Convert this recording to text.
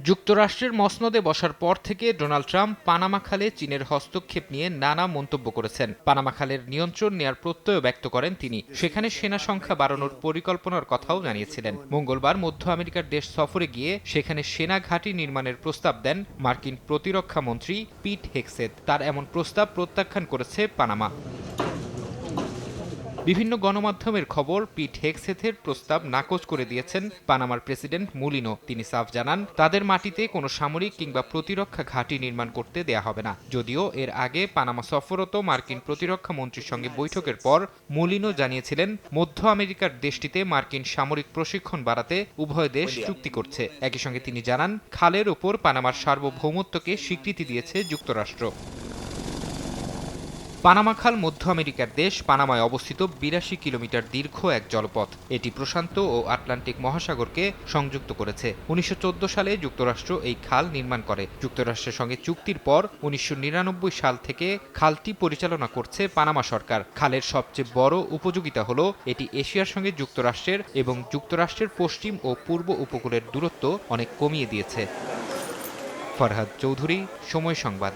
যুক্তরাষ্ট্রের মসনদে বসার পর থেকে ডোনাল্ড ট্রাম্প পানামা খালে চীনের হস্তক্ষেপ নিয়ে নানা মন্তব্য করেছেন। পানামা খালের নিয়ন্ত্রণ নেয়ার প্রত্যয় ব্যক্ত করেন তিনি। সেখানে সেনা সংখ্যা বাড়ানোর পরিকল্পনার কথাও জানিয়েছিলেন। মঙ্গলবার মধ্য আমেরিকার দেশ সফরে গিয়ে সেখানে সেনা ঘাঁটি নির্মাণের প্রস্তাব দেন মার্কিন প্রতিরক্ষা মন্ত্রী পিট হেগসেথ। তার এমন প্রস্তাব প্রত্যাখ্যান করেছে পানামা। বিভিন্ন গণমাধ্যমের খবর, পিট হেগসেথের প্রস্তাব নাকচ করে দিয়েছেন পানামার প্রেসিডেন্ট মুলিনো। তিনি সাফ জানান, তাদের মাটিতে কোনো সামরিক কিংবা প্রতিরক্ষা ঘাঁটি নির্মাণ করতে দেয়া হবে না। যদিও এর আগে পানামা সফররত মার্কিন প্রতিরক্ষা মন্ত্রীর সঙ্গে বৈঠকের পর মুলিনো জানিয়েছিলেন, মধ্য আমেরিকার দেশটিতে মার্কিন সামরিক প্রশিক্ষণ বাড়াতে উভয় দেশ চুক্তি করছে। একই সঙ্গে তিনি জানান, খালের ওপর পানামার সার্বভৌমত্বকে স্বীকৃতি দিয়েছে যুক্তরাষ্ট্র। পানামা খাল মধ্য আমেরিকার দেশ পানামায় অবস্থিত ৮২ কিলোমিটার দীর্ঘ এক জলপথ। এটি প্রশান্ত ও আটলান্টিক মহাসাগরকে সংযুক্ত করেছে। ১৯১৪ সালে যুক্তরাষ্ট্র এই খাল নির্মাণ করে। যুক্তরাষ্ট্রের সঙ্গে চুক্তির পর ১৯৯৯ সাল থেকে খালটি পরিচালনা করছে পানামা সরকার। খালের সবচেয়ে বড় উপযোগিতা হলো এটি এশিয়ার সঙ্গে যুক্তরাষ্ট্রের এবং যুক্তরাষ্ট্রের পশ্চিম ও পূর্ব উপকূলের দূরত্ব অনেক কমিয়ে দিয়েছে। ফরহাদ চৌধুরী, সময় সংবাদ।